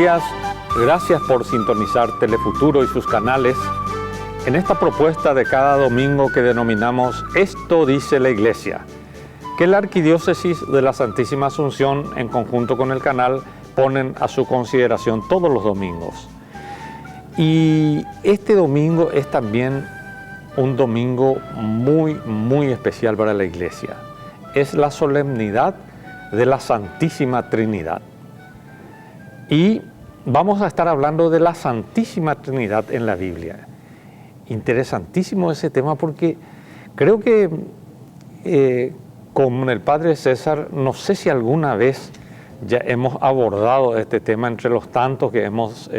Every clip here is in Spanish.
días, gracias por sintonizar Telefuturo y sus canales en esta propuesta de cada domingo que denominamos Esto dice la Iglesia, que la Arquidiócesis de la Santísima Asunción en conjunto con el canal ponen a su consideración todos los domingos. Y este domingo es también un domingo muy especial para la Iglesia. Es la solemnidad de la Santísima Trinidad. Y vamos a estar hablando de la Santísima Trinidad en la Biblia. Interesantísimo ese tema porque creo que con el Padre César, no sé si alguna vez ya hemos abordado este tema entre los tantos que hemos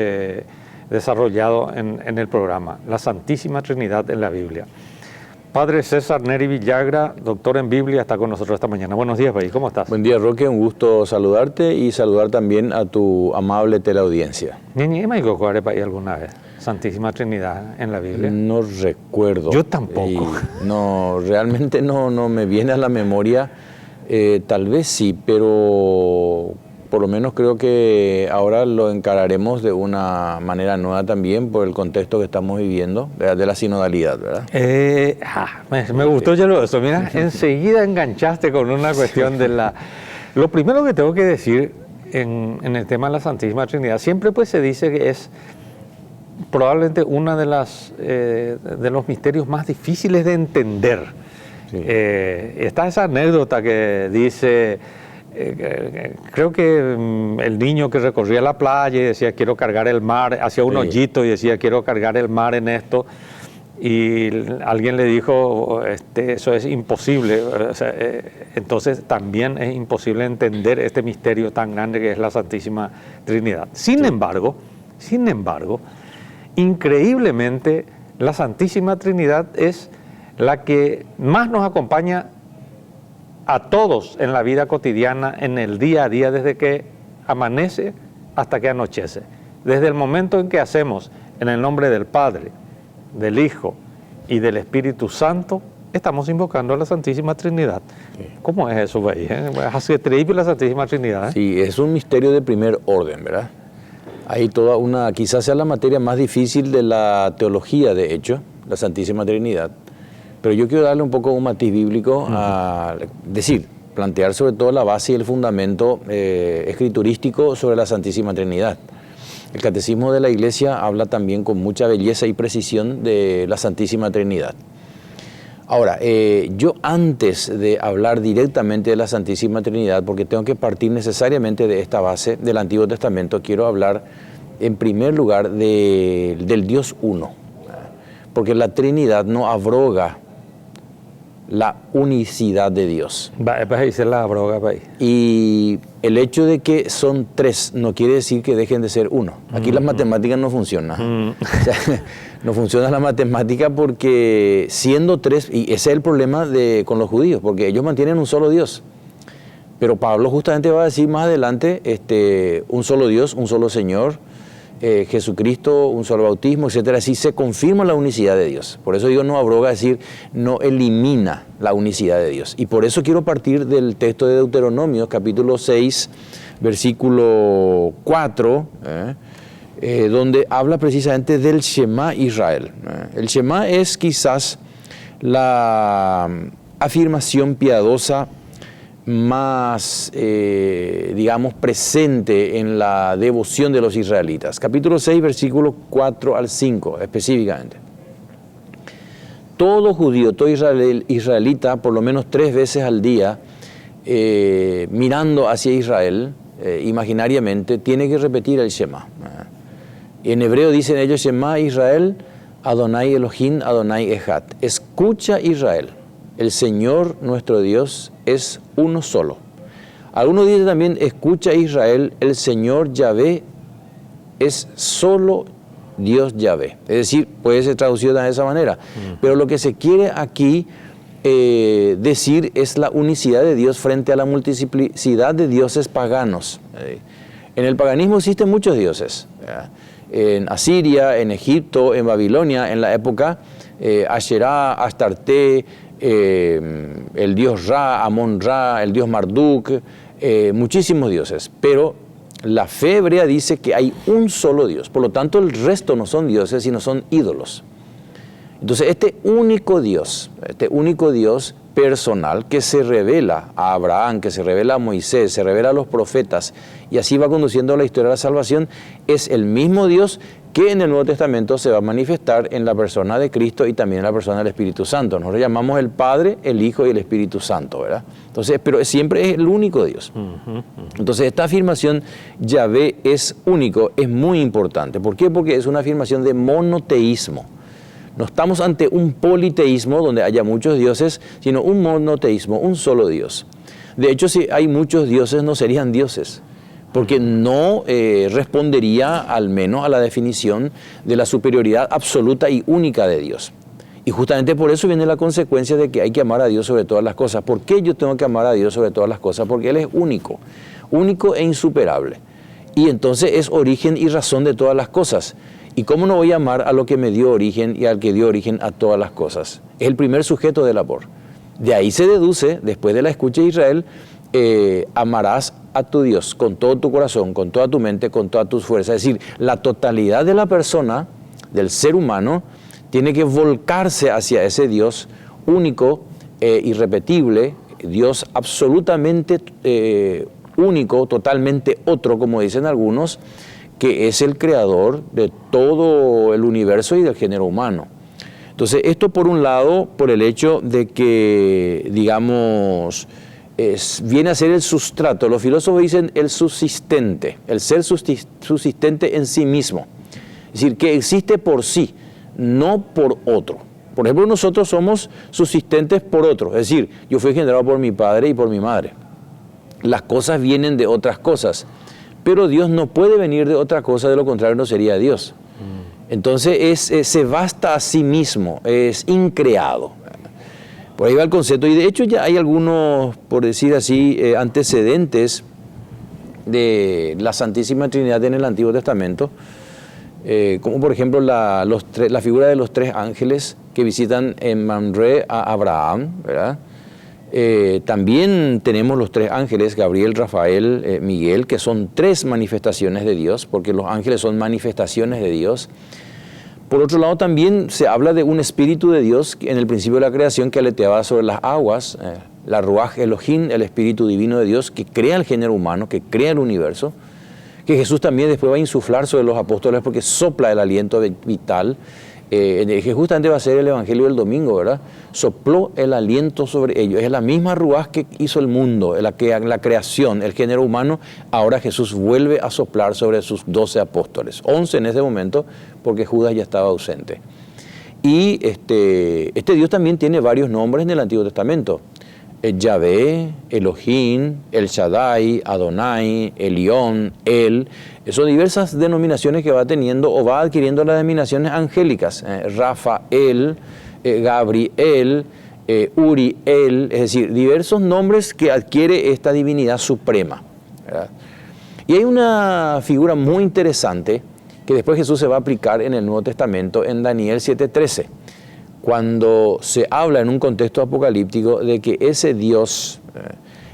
desarrollado en el programa, la Santísima Trinidad en la Biblia. Padre César Neri Villagra, doctor en Biblia, está con nosotros esta mañana. Buenos días, País, ¿cómo estás? Buen día, Roque, un gusto saludarte y saludar también a tu amable teleaudiencia. ¿Ñeñe me dijo alguna vez Santísima Trinidad en la Biblia? No recuerdo. Yo tampoco. No, realmente no me viene a la memoria. Tal vez sí, pero por lo menos creo que ahora lo encararemos de una manera nueva también por el contexto que estamos viviendo, de la sinodalidad, ¿verdad? Me gustó ya eso. Mira, enseguida enganchaste con una cuestión de la... Lo primero que tengo que decir en el tema de la Santísima Trinidad, siempre pues se dice que es probablemente una de los misterios más difíciles de entender. Sí. Está esa anécdota que dice... creo que el niño que recorría la playa y decía quiero cargar el mar, hacía un hoyito y decía quiero cargar el mar en esto, y alguien le dijo eso es imposible. O sea, entonces también es imposible entender este misterio tan grande que es la Santísima Trinidad. Sin embargo, increíblemente la Santísima Trinidad es la que más nos acompaña a todos en la vida cotidiana, en el día a día, desde que amanece hasta que anochece. Desde el momento en que hacemos en el nombre del Padre, del Hijo y del Espíritu Santo, estamos invocando a la Santísima Trinidad. Sí. ¿Cómo es eso, güey? ¿Es increíble la Santísima Trinidad? Sí, es un misterio de primer orden, ¿verdad? Hay toda una, quizás sea la materia más difícil de la teología, de hecho, la Santísima Trinidad. Pero yo quiero darle un poco un matiz bíblico a plantear sobre todo la base y el fundamento escriturístico sobre la Santísima Trinidad. El Catecismo de la Iglesia habla también con mucha belleza y precisión de la Santísima Trinidad. Ahora, yo antes de hablar directamente de la Santísima Trinidad, porque tengo que partir necesariamente de esta base del Antiguo Testamento, quiero hablar en primer lugar del Dios uno, porque la Trinidad no abroga la unicidad de Dios. Y el hecho de que son tres no quiere decir que dejen de ser uno. Aquí las matemáticas no funcionan. O sea, no funciona la matemática porque siendo tres, y ese es el problema con los judíos, porque ellos mantienen un solo Dios. Pero Pablo justamente va a decir más adelante, un solo Dios, un solo Señor, Jesucristo, un solo bautismo, etcétera. Así se confirma la unicidad de Dios. Por eso digo no abroga, es decir, no elimina la unicidad de Dios. Y por eso quiero partir del texto de Deuteronomio, capítulo 6, versículo 4, donde habla precisamente del Shema Israel. El Shema es quizás la afirmación piadosa más, digamos, presente en la devoción de los israelitas. Capítulo 6, versículos 4 al 5, específicamente. Todo judío, todo israelita, por lo menos 3 veces al día, mirando hacia Israel, imaginariamente, tiene que repetir el Shema. En hebreo dicen ellos, Shema Israel, Adonai Elohim, Adonai Echad. Escucha Israel, el Señor nuestro Dios es uno solo. Algunos dicen también, escucha Israel, el Señor Yahvé es solo Dios Yahvé. Es decir, puede ser traducido de esa manera. Pero lo que se quiere aquí decir es la unicidad de Dios frente a la multiplicidad de dioses paganos. En el paganismo existen muchos dioses. En Asiria, en Egipto, en Babilonia, en la época, Asherá, Astarte, el dios Ra, Amón Ra, el dios Marduk, muchísimos dioses. Pero La fe hebrea dice que hay un solo Dios, por lo tanto el resto no son dioses, sino son ídolos. Entonces este único Dios personal que se revela a Abraham, que se revela a Moisés, se revela a los profetas, y así va conduciendo la historia de la salvación, es el mismo Dios que en el Nuevo Testamento se va a manifestar en la persona de Cristo y también en la persona del Espíritu Santo. Nosotros llamamos el Padre, el Hijo y el Espíritu Santo, ¿verdad? Entonces, pero siempre es el único Dios. Entonces, esta afirmación, Yahvé es único, es muy importante. ¿Por qué? Porque es una afirmación de monoteísmo. No estamos ante un politeísmo donde haya muchos dioses, sino un monoteísmo, un solo Dios. De hecho, si hay muchos dioses, no serían dioses, porque no respondería al menos a la definición de la superioridad absoluta y única de Dios. Y justamente por eso viene la consecuencia de que hay que amar a Dios sobre todas las cosas. ¿Por qué yo tengo que amar a Dios sobre todas las cosas? Porque Él es único, único e insuperable. Y entonces es origen y razón de todas las cosas. ¿Y cómo no voy a amar a lo que me dio origen y al que dio origen a todas las cosas? Es el primer sujeto del amor. De ahí se deduce, después de la escucha de Israel, amarás a tu Dios con todo tu corazón, con toda tu mente, con todas tus fuerzas. Es decir, la totalidad de la persona, del ser humano, tiene que volcarse hacia ese Dios único, irrepetible, Dios absolutamente único, totalmente otro, como dicen algunos, que es el creador de todo el universo y del género humano. Entonces, esto por un lado, por el hecho de que, digamos, viene a ser el sustrato. Los filósofos dicen el subsistente, el ser subsistente en sí mismo. Es decir, que existe por sí, no por otro. Por ejemplo, nosotros somos subsistentes por otro. Es decir, yo fui generado por mi padre y por mi madre. Las cosas vienen de otras cosas. Pero Dios no puede venir de otra cosa, de lo contrario no sería Dios. Entonces se basta a sí mismo, es increado. Por ahí va el concepto, y de hecho ya hay algunos, por decir así, antecedentes de la Santísima Trinidad en el Antiguo Testamento, como por ejemplo la figura de los tres ángeles que visitan en Mamre a Abraham, ¿verdad? También tenemos los tres ángeles, Gabriel, Rafael, Miguel, que son tres manifestaciones de Dios, porque los ángeles son manifestaciones de Dios. Por otro lado, también se habla de un espíritu de Dios en el principio de la creación que aleteaba sobre las aguas, la Ruaj Elohim, el espíritu divino de Dios que crea el género humano, que crea el universo, que Jesús también después va a insuflar sobre los apóstoles porque sopla el aliento vital, que justamente va a ser el Evangelio del domingo, ¿verdad? Sopló el aliento sobre ellos. Es la misma Ruaj que hizo el mundo, la creación, el género humano. Ahora Jesús vuelve a soplar sobre sus 12 apóstoles, 11 en ese momento, porque Judas ya estaba ausente. Y este Dios también tiene varios nombres en el Antiguo Testamento. Yahvé, Elohim, El Shaddai, Adonai, Elión, El. Son diversas denominaciones que va teniendo o va adquiriendo las denominaciones angélicas. Rafael, Gabriel, Uriel, es decir, diversos nombres que adquiere esta divinidad suprema, ¿verdad? Y hay una figura muy interesante que después Jesús se va a aplicar en el Nuevo Testamento en Daniel 7:13. Cuando se habla en un contexto apocalíptico de que ese Dios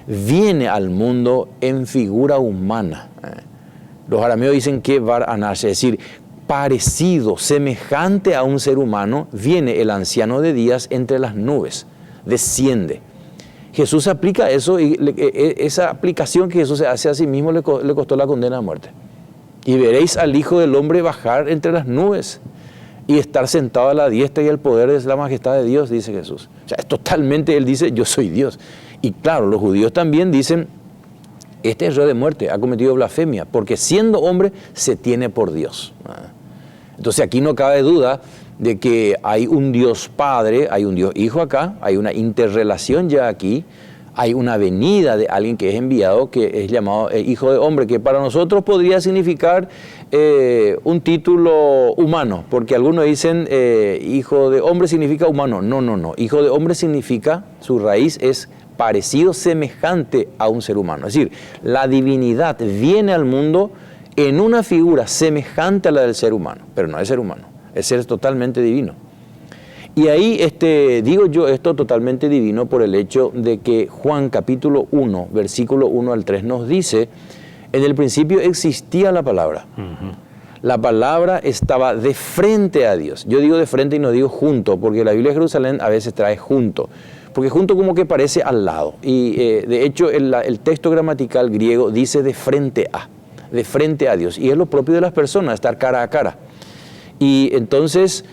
viene al mundo en figura humana. Los arameos dicen que Bar Anash, es decir, parecido, semejante a un ser humano, viene el anciano de días entre las nubes, desciende. Jesús aplica eso y esa aplicación que Jesús hace a sí mismo le costó la condena a muerte. Y veréis al Hijo del Hombre bajar entre las nubes y estar sentado a la diestra y el poder es la majestad de Dios, dice Jesús. O sea, es totalmente, Él dice, yo soy Dios. Y claro, los judíos también dicen, este es reo de muerte, ha cometido blasfemia, porque siendo hombre se tiene por Dios. Entonces aquí no cabe duda de que hay un Dios Padre, hay un Dios Hijo acá, hay una interrelación ya aquí, hay una venida de alguien que es enviado, que es llamado Hijo de Hombre, que para nosotros podría significar un título humano, porque algunos dicen Hijo de Hombre significa humano. No. Hijo de Hombre significa, su raíz es parecido, semejante a un ser humano. Es decir, la divinidad viene al mundo en una figura semejante a la del ser humano, pero no es ser humano, es ser totalmente divino. Y ahí digo yo esto totalmente divino por el hecho de que Juan capítulo 1, versículo 1 al 3 nos dice En el principio existía la palabra. La palabra estaba de frente a Dios. Yo digo de frente y no digo junto, porque la Biblia de Jerusalén a veces trae junto. Porque junto como que parece al lado. Y de hecho el texto gramatical griego dice de frente a Dios. Y es lo propio de las personas, estar cara a cara. Y entonces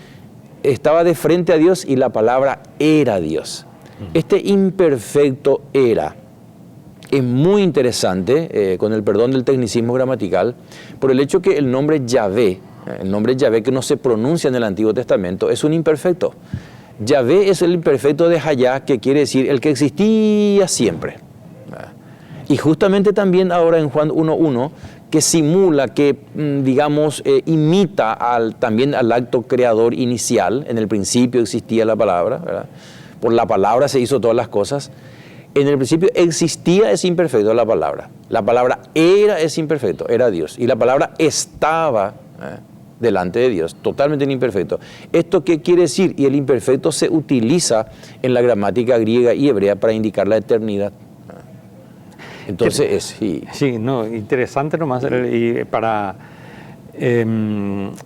estaba de frente a Dios y la palabra era Dios. Este imperfecto era es muy interesante, con el perdón del tecnicismo gramatical, por el hecho que el nombre Yahvé que no se pronuncia en el Antiguo Testamento, es un imperfecto. Yahvé es el imperfecto de Hayá, que quiere decir el que existía siempre. Y justamente también ahora en Juan 1.1, que simula, que digamos imita también al acto creador inicial. En el principio existía la palabra, ¿verdad? Por la palabra se hizo todas las cosas. En el principio existía ese imperfecto, la palabra. La palabra era ese imperfecto, era Dios. Y la palabra estaba delante de Dios, totalmente imperfecto. ¿Esto qué quiere decir? Y el imperfecto se utiliza en la gramática griega y hebrea para indicar la eternidad. Entonces Sí, no, interesante nomás, y para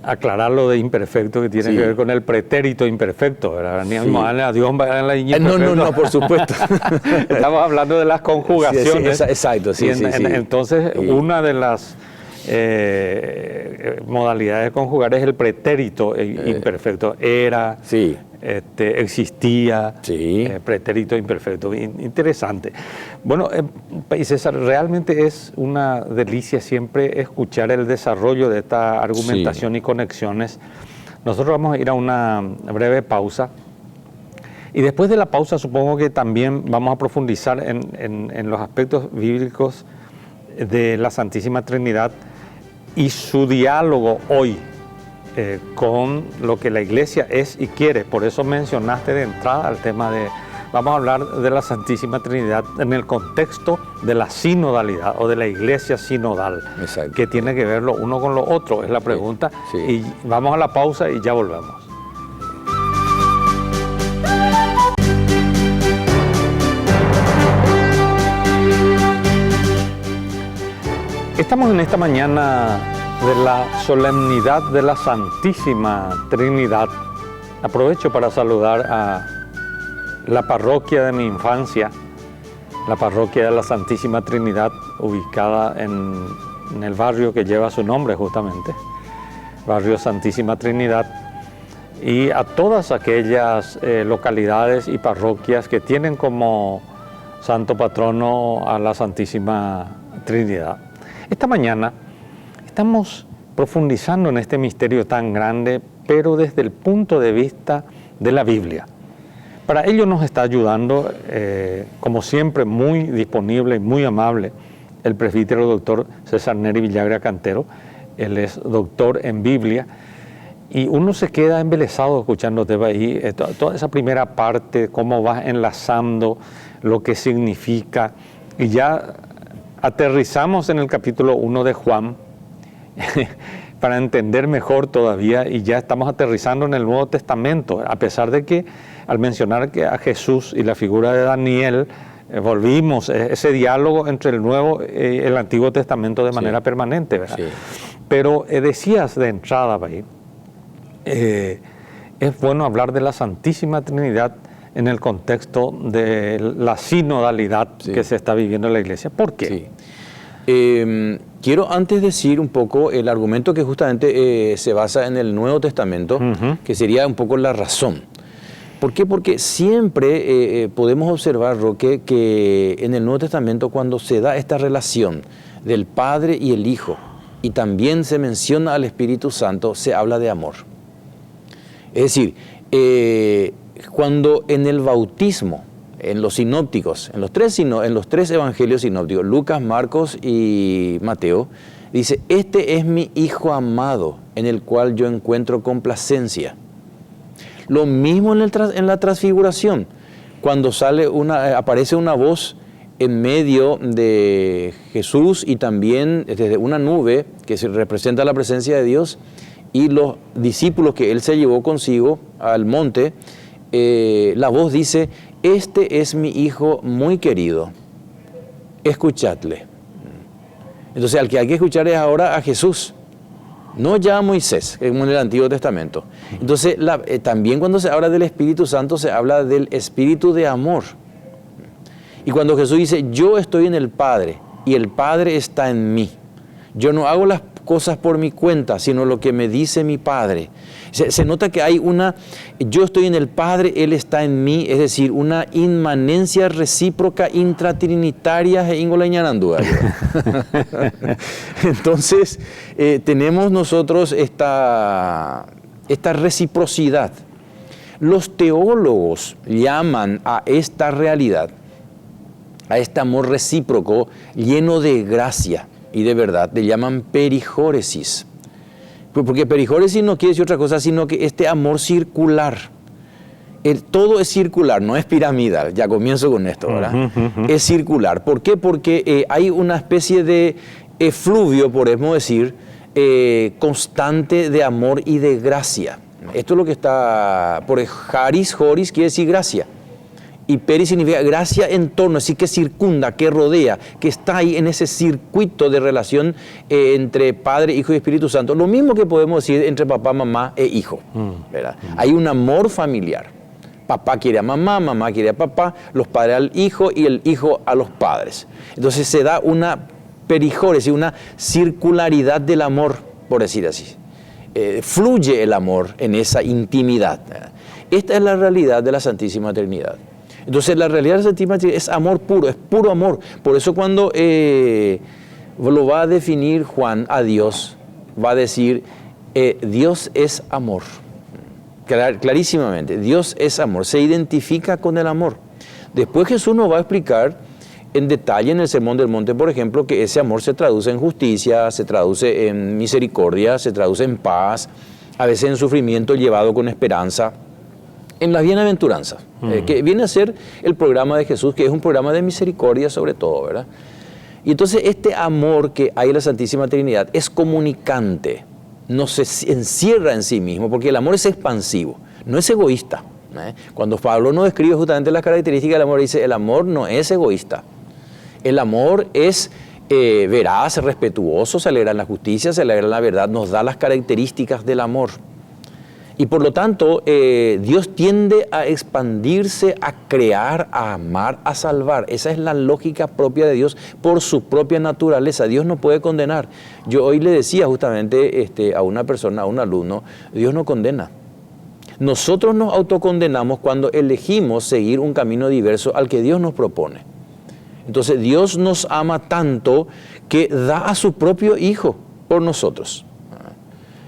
aclarar lo de imperfecto, que tiene que ver con el pretérito imperfecto, ¿verdad? No, por supuesto. Estamos hablando de las conjugaciones. Exacto, Entonces, una de las modalidades de conjugar es el pretérito imperfecto. Era, existía, pretérito imperfecto. Interesante. Bueno, César, realmente es una delicia siempre escuchar el desarrollo de esta argumentación y conexiones. Nosotros vamos a ir a una breve pausa. Y después de la pausa supongo que también vamos a profundizar en los aspectos bíblicos de la Santísima Trinidad y su diálogo hoy con lo que la Iglesia es y quiere. Por eso mencionaste de entrada el tema de, vamos a hablar de la Santísima Trinidad en el contexto de la sinodalidad o de la Iglesia sinodal. Exacto. Que tiene que ver lo uno con lo otro, es la pregunta. Y vamos a la pausa y ya volvemos. Estamos en esta mañana de la solemnidad de la Santísima Trinidad. Aprovecho para saludar a la parroquia de mi infancia, la parroquia de la Santísima Trinidad, ubicada en el barrio que lleva su nombre justamente, barrio Santísima Trinidad, y a todas aquellas localidades y parroquias que tienen como santo patrono a la Santísima Trinidad. Esta mañana estamos profundizando en este misterio tan grande, pero desde el punto de vista de la Biblia. Para ello nos está ayudando, como siempre, muy disponible y muy amable, el presbítero doctor César Neri Villagra Cantero. Él es doctor en Biblia y uno se queda embelesado escuchándote ahí, toda esa primera parte, cómo vas enlazando lo que significa, y ya aterrizamos en el capítulo 1 de Juan para entender mejor todavía, y ya estamos aterrizando en el Nuevo Testamento, a pesar de que al mencionar que a Jesús y la figura de Daniel, volvimos ese diálogo entre el Nuevo y el Antiguo Testamento de manera permanente, ¿verdad? Sí. Pero decías de entrada, ahí, es bueno hablar de la Santísima Trinidad en el contexto de la sinodalidad que se está viviendo en la Iglesia. ¿Por qué? Quiero antes decir un poco el argumento que justamente se basa en el Nuevo Testamento, que sería un poco la razón. ¿Por qué? Porque siempre podemos observar, Roque, que en el Nuevo Testamento, cuando se da esta relación del Padre y el Hijo, y también se menciona al Espíritu Santo, se habla de amor. Es decir, cuando en el bautismo, en los sinópticos, en los tres evangelios sinópticos, Lucas, Marcos y Mateo, dice, este es mi Hijo amado, en el cual yo encuentro complacencia. Lo mismo en la transfiguración, cuando aparece una voz en medio de Jesús y también desde una nube que representa la presencia de Dios, y los discípulos que él se llevó consigo al monte, la voz dice, este es mi Hijo muy querido, escuchadle. Entonces al que hay que escuchar es ahora a Jesús, no ya a Moisés, como en el Antiguo Testamento. Entonces también cuando se habla del Espíritu Santo se habla del Espíritu de amor. Y cuando Jesús dice, yo estoy en el Padre y el Padre está en mí, yo no hago las cosas por mi cuenta, sino lo que me dice mi Padre. Se nota que hay yo estoy en el Padre, Él está en mí, es decir, una inmanencia recíproca intratrinitaria e ingoleñarandúa. Entonces, tenemos nosotros esta reciprocidad. Los teólogos llaman a esta realidad, a este amor recíproco lleno de gracia y de verdad, le llaman perijóresis. Porque perijóresis no quiere decir otra cosa, sino que este amor circular. Todo es circular, no es piramidal. Ya comienzo con esto, ¿verdad? Es circular. ¿Por qué? Porque hay una especie de efluvio, podemos decir, constante de amor y de gracia. Esto es lo que está... Por joris quiere decir gracia. Y peri significa gracia en torno, así que circunda, que rodea, que está ahí en ese circuito de relación entre Padre, Hijo y Espíritu Santo. Lo mismo que podemos decir entre papá, mamá e hijo, ¿verdad? Hay un amor familiar. Papá quiere a mamá, mamá quiere a papá, los padres al hijo y el hijo a los padres. Entonces se da una perijóresis, una circularidad del amor, por decir así. Fluye el amor en esa intimidad, ¿verdad? Esta es la realidad de la Santísima Trinidad. Entonces la realidad de la Santísima Trinidad es amor puro, es puro amor. Por eso cuando lo va a definir Juan a Dios, va a decir, Dios es amor. Clarísimamente, Dios es amor, se identifica con el amor. Después Jesús nos va a explicar en detalle en el Sermón del Monte, por ejemplo, que ese amor se traduce en justicia, se traduce en misericordia, se traduce en paz, a veces en sufrimiento llevado con esperanza. En las bienaventuranzas, que viene a ser el programa de Jesús, que es un programa de misericordia sobre todo, ¿verdad? Y entonces este amor que hay en la Santísima Trinidad es comunicante, no se encierra en sí mismo, porque el amor es expansivo, no es egoísta. Cuando Pablo nos describe justamente las características del amor, dice, el amor no es egoísta, el amor es veraz, respetuoso, se alegra en la justicia, se alegra en la verdad, nos da las características del amor. Y por lo tanto, Dios tiende a expandirse, a crear, a amar, a salvar. Esa es la lógica propia de Dios por su propia naturaleza. Dios no puede condenar. Yo hoy le decía justamente a una persona, a un alumno, Dios no condena. Nosotros nos autocondenamos cuando elegimos seguir un camino diverso al que Dios nos propone. Entonces Dios nos ama tanto que da a su propio Hijo por nosotros.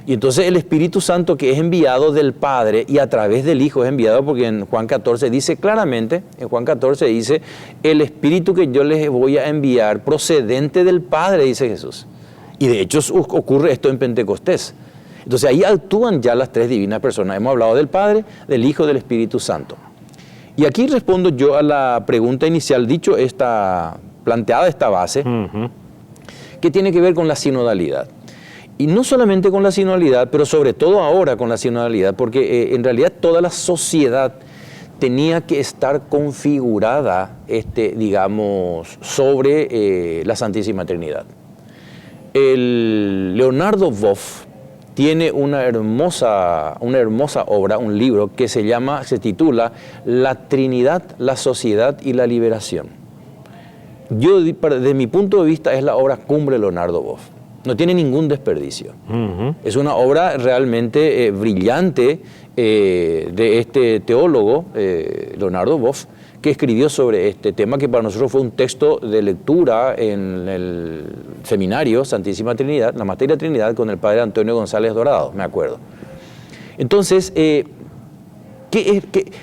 Y entonces el Espíritu Santo, que es enviado del Padre y a través del Hijo es enviado, porque en Juan 14 dice claramente, en Juan 14 dice, el Espíritu que yo les voy a enviar procedente del Padre, dice Jesús. Y de hecho ocurre esto en Pentecostés. Entonces ahí actúan ya las tres divinas personas. Hemos hablado del Padre, del Hijo y del Espíritu Santo. Y aquí respondo yo a la pregunta inicial, planteada esta base, que tiene que ver con la sinodalidad. Y no solamente con la sinodalidad, pero sobre todo ahora con la sinodalidad, porque en realidad toda la sociedad tenía que estar configurada, sobre la Santísima Trinidad. El Leonardo Boff tiene una hermosa obra, un libro que se titula La Trinidad, la Sociedad y la Liberación. Desde mi punto de vista, es la obra cumbre de Leonardo Boff. No tiene ningún desperdicio. Es una obra realmente brillante de este teólogo, Leonardo Boff, que escribió sobre este tema, que para nosotros fue un texto de lectura en el seminario Santísima Trinidad, la materia Trinidad, con el padre Antonio González Dorado, me acuerdo. Entonces,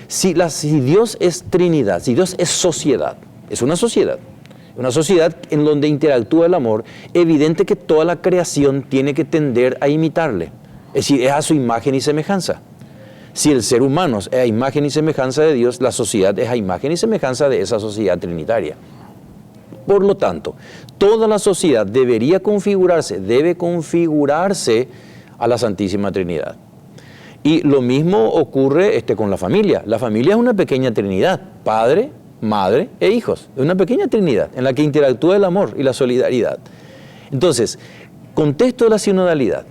si Dios es Trinidad, si Dios es sociedad, es una sociedad en donde interactúa el amor, evidente que toda la creación tiene que tender a imitarle, es decir, es a su imagen y semejanza. Si el ser humano es a imagen y semejanza de Dios, la sociedad es a imagen y semejanza de esa sociedad trinitaria. Por lo tanto, toda la sociedad debe configurarse a la Santísima Trinidad. Y lo mismo ocurre con la familia. La familia es una pequeña trinidad, padre, madre e hijos. Es una pequeña trinidad en la que interactúa el amor y la solidaridad. Entonces, contexto de la sinodalidad.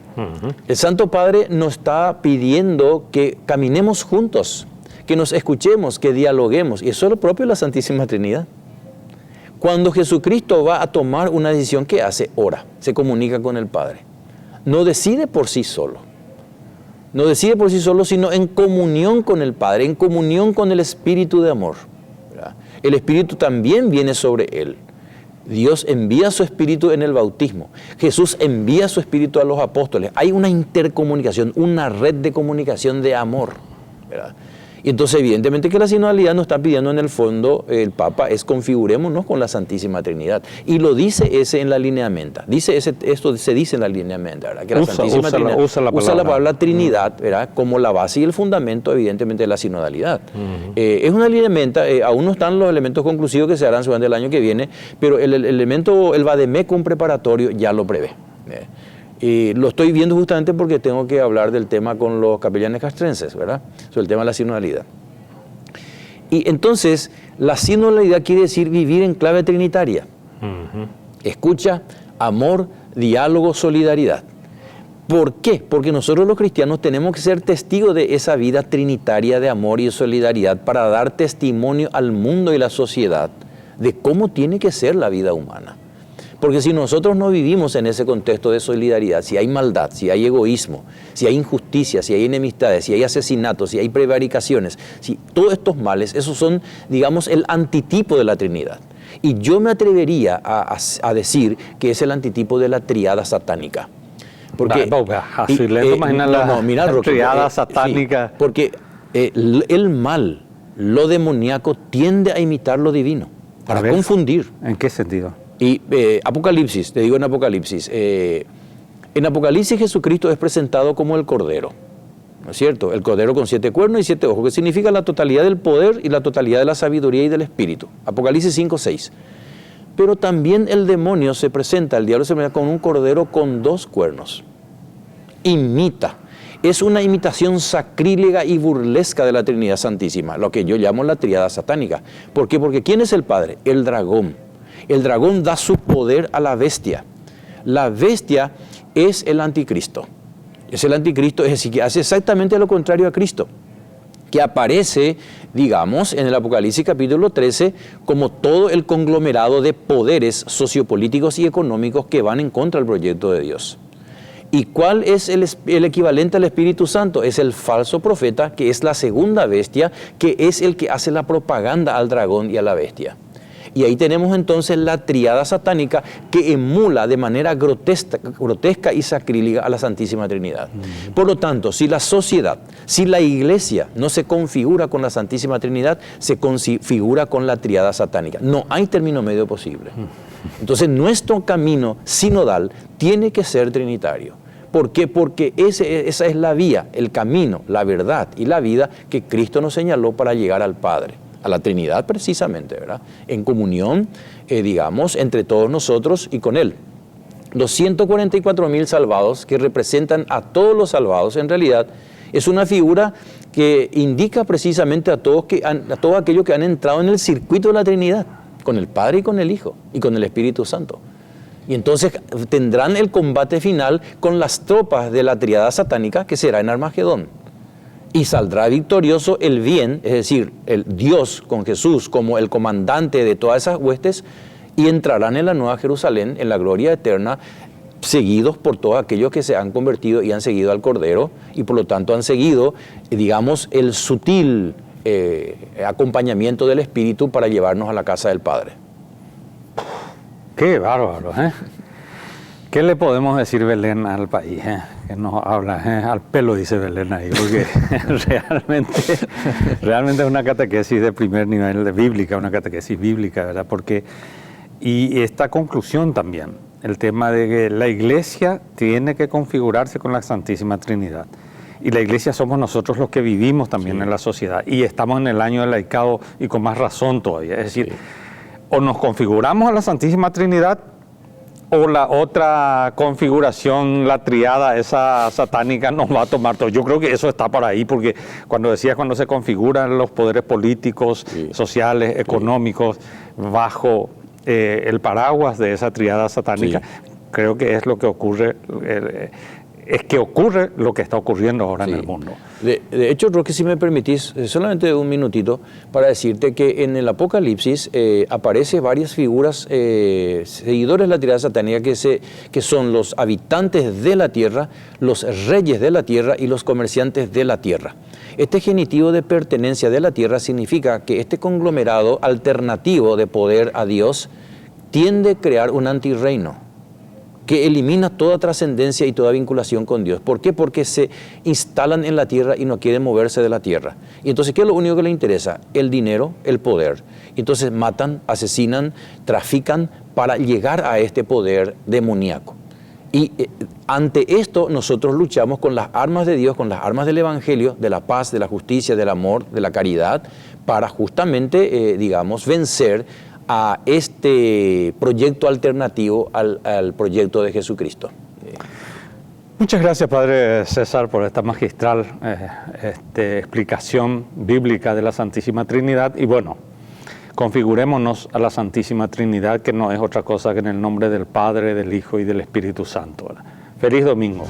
El Santo Padre nos está pidiendo que caminemos juntos, que nos escuchemos, que dialoguemos, y eso es lo propio de la Santísima Trinidad. Cuando Jesucristo va a tomar una decisión, ¿qué hace? Ora, se comunica con el Padre. No decide por sí solo. No decide por sí solo, sino en comunión con el Padre, en comunión con el Espíritu de amor, ¿verdad? El Espíritu también viene sobre él. Dios envía su Espíritu en el bautismo. Jesús envía su Espíritu a los apóstoles. Hay una intercomunicación, una red de comunicación de amor, ¿verdad? Y entonces evidentemente que la sinodalidad nos está pidiendo en el fondo, el Papa, es configurémonos con la Santísima Trinidad. Y lo dice ese en la lineamenta. Esto se dice en la lineamenta, ¿verdad? Que la Santísima Trinidad usa la palabra Trinidad, ¿verdad? Como la base y el fundamento evidentemente de la sinodalidad. Es una lineamenta, aún no están los elementos conclusivos que se harán durante el año que viene, pero el elemento, el vademecum preparatorio ya lo prevé. Y lo estoy viendo justamente porque tengo que hablar del tema con los capellanes castrenses, ¿verdad? Sobre el tema de la sinodalidad. Y entonces, la sinodalidad quiere decir vivir en clave trinitaria. Escucha, amor, diálogo, solidaridad. ¿Por qué? Porque nosotros los cristianos tenemos que ser testigos de esa vida trinitaria de amor y solidaridad para dar testimonio al mundo y la sociedad de cómo tiene que ser la vida humana. Porque si nosotros no vivimos en ese contexto de solidaridad, si hay maldad, si hay egoísmo, si hay injusticia, si hay enemistades, si hay asesinatos, si hay prevaricaciones, si todos estos males, esos son, digamos, el antitipo de la Trinidad. Y yo me atrevería a decir que es el antitipo de la triada satánica. Porque la triada satánica. Sí, porque el mal, lo demoníaco, tiende a imitar lo divino, para confundir. ¿En qué sentido? Y Apocalipsis, te digo en Apocalipsis, Jesucristo es presentado como el Cordero, ¿no es cierto? El Cordero con 7 cuernos y 7 ojos, que significa la totalidad del poder y la totalidad de la sabiduría y del Espíritu. Apocalipsis 5:6. Pero también el demonio se presenta, el diablo se presenta con un Cordero con 2 cuernos. Imita. Es una imitación sacrílega y burlesca de la Trinidad Santísima, lo que yo llamo la triada satánica. ¿Por qué? Porque ¿quién es el Padre? El dragón. El dragón da su poder a la bestia. La bestia es el anticristo. Es el anticristo, es decir, que hace exactamente lo contrario a Cristo, que aparece, digamos, en el Apocalipsis capítulo 13, como todo el conglomerado de poderes sociopolíticos y económicos que van en contra del proyecto de Dios. ¿Y cuál es el equivalente al Espíritu Santo? Es el falso profeta, que es la segunda bestia, que es el que hace la propaganda al dragón y a la bestia. Y ahí tenemos entonces la triada satánica que emula de manera grotesca y sacrílega a la Santísima Trinidad. Por lo tanto, si la sociedad, si la iglesia no se configura con la Santísima Trinidad, se configura con la triada satánica. No hay término medio posible. Entonces, nuestro camino sinodal tiene que ser trinitario. ¿Por qué? Porque esa es la vía, el camino, la verdad y la vida que Cristo nos señaló para llegar al Padre. A la Trinidad precisamente, ¿verdad? En comunión, digamos, entre todos nosotros y con Él. Los 144.000 salvados, que representan a todos los salvados, en realidad, es una figura que indica precisamente a todos aquellos que han entrado en el circuito de la Trinidad, con el Padre y con el Hijo, y con el Espíritu Santo. Y entonces tendrán el combate final con las tropas de la triada satánica, que será en Armagedón. Y saldrá victorioso el bien, es decir, el Dios con Jesús como el comandante de todas esas huestes, y entrarán en la Nueva Jerusalén, en la gloria eterna, seguidos por todos aquellos que se han convertido y han seguido al Cordero, y por lo tanto han seguido, digamos, el sutil acompañamiento del Espíritu para llevarnos a la casa del Padre. ¡Qué bárbaro! ¿Qué le podemos decir, Belén, al país? Que nos habla, al pelo dice Belén ahí, porque realmente es una catequesis de primer nivel de bíblica, una catequesis bíblica, ¿verdad? Y esta conclusión también, el tema de que la Iglesia tiene que configurarse con la Santísima Trinidad. Y la Iglesia somos nosotros los que vivimos también en la sociedad. Y estamos en el año del laicado y con más razón todavía. Es decir, o nos configuramos a la Santísima Trinidad, o la otra configuración, la triada esa satánica, nos va a tomar todo. Yo creo que eso está por ahí, porque cuando se configuran los poderes políticos, sociales, económicos, bajo el paraguas de esa triada satánica, creo que es lo que ocurre, es que ocurre lo que está ocurriendo ahora Sí. en el mundo. De hecho, Roque, si me permitís, solamente un minutito para decirte que en el Apocalipsis aparecen varias figuras, seguidores de la tirada satánica, que son los habitantes de la tierra, los reyes de la tierra y los comerciantes de la tierra. Este genitivo de pertenencia de la tierra significa que este conglomerado alternativo de poder a Dios tiende a crear un antirreino que elimina toda trascendencia y toda vinculación con Dios. ¿Por qué? Porque se instalan en la tierra y no quieren moverse de la tierra. Y entonces, ¿qué es lo único que les interesa? El dinero, el poder. Entonces matan, asesinan, trafican para llegar a este poder demoníaco. Y ante esto nosotros luchamos con las armas de Dios, con las armas del Evangelio, de la paz, de la justicia, del amor, de la caridad, para justamente, vencer a este proyecto alternativo al proyecto de Jesucristo. Muchas gracias, Padre César, por esta magistral explicación bíblica de la Santísima Trinidad. Y bueno, configurémonos a la Santísima Trinidad, que no es otra cosa que en el nombre del Padre, del Hijo y del Espíritu Santo, ¿verdad? Feliz domingo.